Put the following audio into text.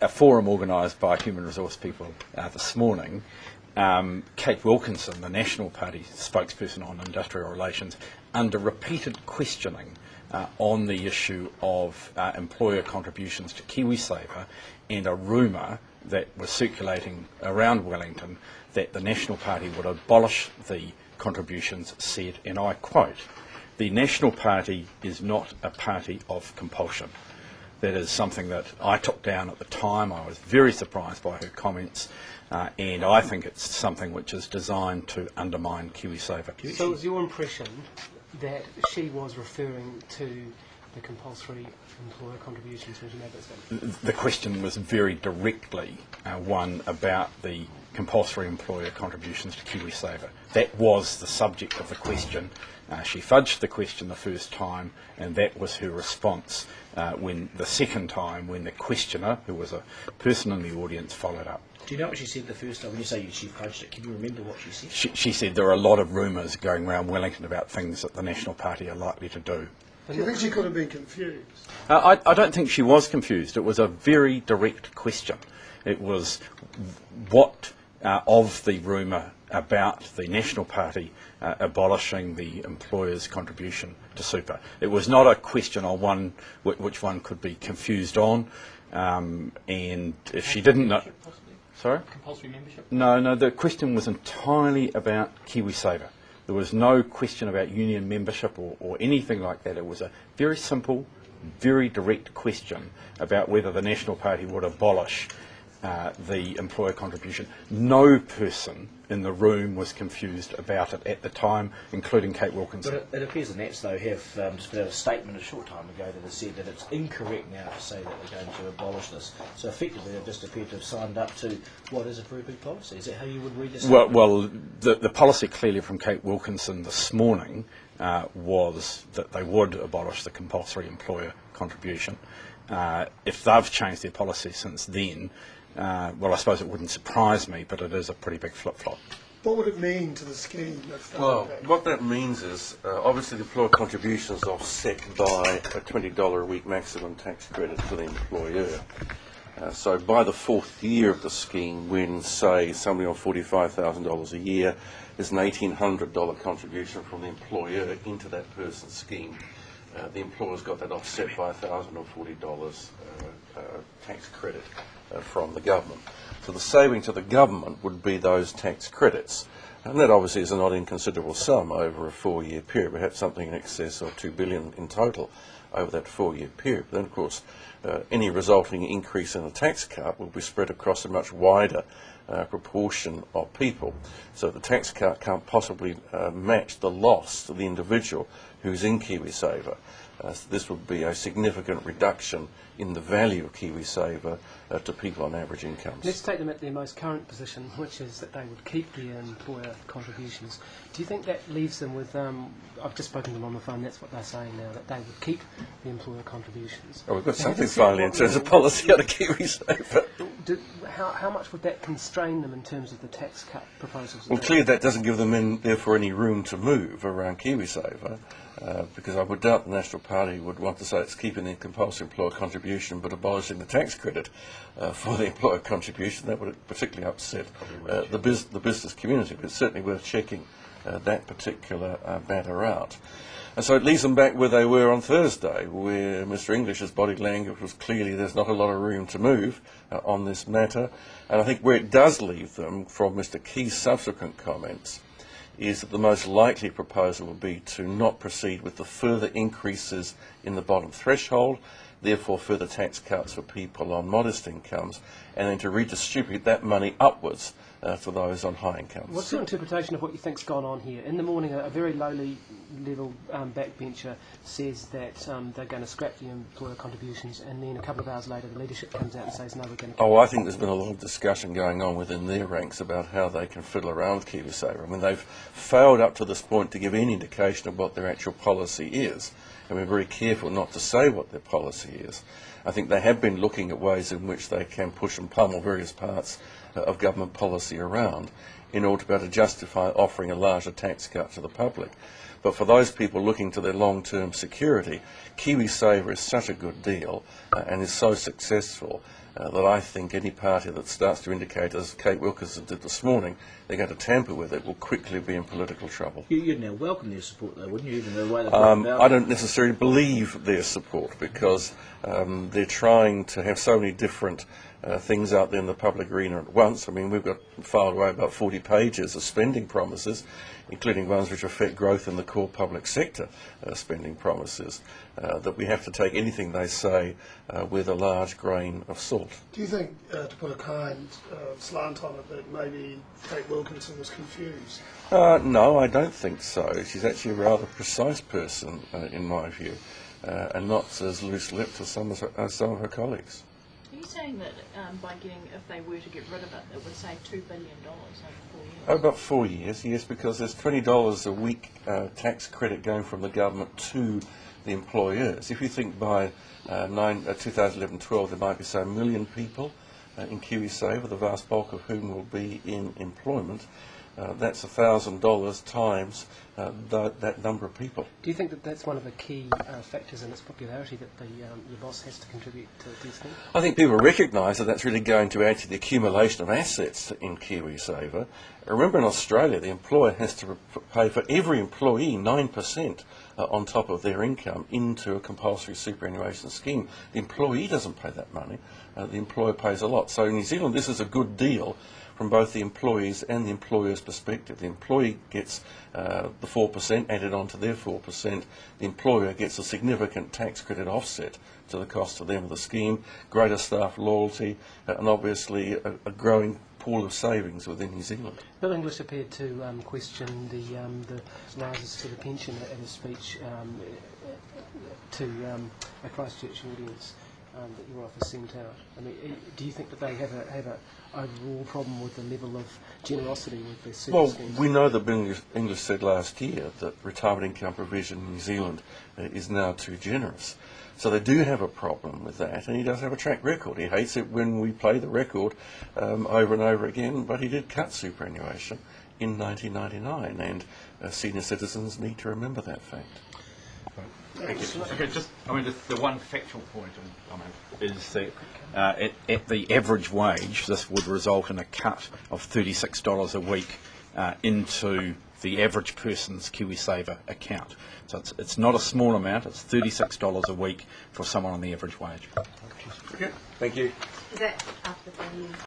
a forum organised by human resource people this morning, Kate Wilkinson, the National Party spokesperson on industrial relations, under repeated questioning on the issue of employer contributions to KiwiSaver, and a rumour that was circulating around Wellington that the National Party would abolish the contributions, said, and I quote, "The National Party is not a party of compulsion." That is something that I took down at the time. I was very surprised by her comments, and I think it's something which is designed to undermine KiwiSaver. So it was your impression that she was referring to the compulsory employer contributions when she made that statement? The question was very directly one about the compulsory employer contributions to KiwiSaver. That was the subject of the question. She fudged the question the first time, and that was her response when the second time, when the questioner, who was a person in the audience, followed up. Do you know what she said the first time? When you say she fudged it, can you remember what she said? She said there are a lot of rumours going around Wellington about things that the National Party are likely to do. Do you think she could have been confused? I don't think she was confused. It was a very direct question. It was what of the rumour about the National Party abolishing the employer's contribution to super. It was not a question on one which one could be confused on, and if she didn't know... Sorry? Compulsory membership? No, the question was entirely about KiwiSaver. There was no question about union membership or anything like that. It was a very simple, very direct question about whether the National Party would abolish the employer contribution. No person in the room was confused about it at the time, including Kate Wilkinson. But it appears the Nats, though, have just put out a statement a short time ago that has said that it's incorrect now to say that they're going to abolish this. So effectively they just appear to have signed up to what is a very big policy. Is that how you would read this? Well, the policy clearly from Kate Wilkinson this morning was that they would abolish the compulsory employer contribution. If they've changed their policy since then, well, I suppose it wouldn't surprise me, but it is a pretty big flip-flop. What would it mean to the scheme? Well, what that means is, obviously the employer contributions are offset by a $20 a week maximum tax credit for the employer. So by the fourth year of the scheme, when, say, somebody on $45,000 a year, there's an $1,800 contribution from the employer into that person's scheme. The employer's got that offset by $1,040 tax credit from the government. So the saving to the government would be those tax credits. And that obviously is a not inconsiderable sum over a 4-year period, perhaps something in excess of $2 billion in total over that 4-year period. But then, of course, any resulting increase in the tax cut will be spread across a much wider proportion of people. So the tax cut can't possibly match the loss to the individual who's in KiwiSaver. So this would be a significant reduction in the value of KiwiSaver to people on average incomes. Let's take them at their most current position, which is that they would keep the employer contributions. Do you think that leaves them with, I've just spoken to them on the phone, that's what they're saying now, that they would keep the employer contributions? Oh, we've got something finally in terms of policy out of KiwiSaver. How much would that constrain them in terms of the tax cut proposals? Well, clearly that doesn't give them, therefore, any room to move around KiwiSaver, because I would doubt the National Party would want to say it's keeping the compulsory employer contribution but abolishing the tax credit for the employer contribution. That would particularly upset the business community, but it's certainly worth checking that particular matter out. And so it leaves them back where they were on Thursday, where Mr English's body language was clearly there's not a lot of room to move on this matter. And I think where it does leave them, from Mr Key's subsequent comments, is that the most likely proposal would be to not proceed with the further increases in the bottom threshold, therefore further tax cuts for people on modest incomes, and then to redistribute that money upwards to those on high incomes. What's your interpretation of what you think's gone on here? In the morning, a very lowly level backbencher says that they're going to scrap the employer contributions, and then a couple of hours later the leadership comes out and says, no, we're going to... Oh, I think there's been a lot of discussion going on within their ranks about how they can fiddle around with KiwiSaver. I mean, they've failed up to this point to give any indication of what their actual policy is, and we're very careful not to say what their policy is. I think they have been looking at ways in which they can push and pummel various parts of government policy around in order to be able to justify offering a larger tax cut to the public. But for those people looking to their long-term security, KiwiSaver is such a good deal and is so successful that I think any party that starts to indicate, as Kate Wilkinson did this morning, they're going to tamper with it will quickly be in political trouble. You'd now welcome their support, though, wouldn't you, even the way they've gone about it? I don't necessarily believe their support because they're trying to have so many different things out there in the public arena at once. I mean, we've got filed away about 40 pages of spending promises, including ones which affect growth in the core public sector spending promises, that we have to take anything they say with a large grain of salt. Do you think, to put a kind slant on it, that maybe Kate Wilkinson was confused? No, I don't think so. She's actually a rather precise person, in my view, and not as loose-lipped as some of her colleagues. Are you saying that by getting, if they were to get rid of it, it would save $2 billion over 4 years? Oh, about 4 years, yes, because there's $20 a week tax credit going from the government to the employers. If you think by 2011-12 there might be say 1 million people in KiwiSaver, the vast bulk of whom will be in employment, that's $1,000 times that number of people. Do you think that that's one of the key factors in its popularity, that your boss has to contribute to these things? I think people recognise that that's really going to add to the accumulation of assets in KiwiSaver. Remember, in Australia, the employer has to pay for every employee 9% on top of their income into a compulsory superannuation scheme. The employee doesn't pay that money. The employer pays a lot. So in New Zealand, this is a good deal from both the employees and the employer's perspective. The employee gets the 4% added on to their 4%. The employer gets a significant tax credit offset to the cost of them of the scheme, greater staff loyalty, and obviously a growing pool of savings within New Zealand. Bill English appeared to question the rises to the pension at his speech to a Christchurch audience that your office sent out. I mean, do you think that they have a overall problem with the level of generosity with their super schemes? Well, we know that Bill English said last year that retirement income provision in New Zealand is now too generous. So they do have a problem with that, and he does have a track record. He hates it when we play the record over and over again, but he did cut superannuation in 1999, and senior citizens need to remember that fact. Okay, just the one factual point is that at the average wage, this would result in a cut of $36 a week into the average person's KiwiSaver account. So it's not a small amount, it's $36 a week for someone on the average wage. Okay, thank you. Is that after 4 years?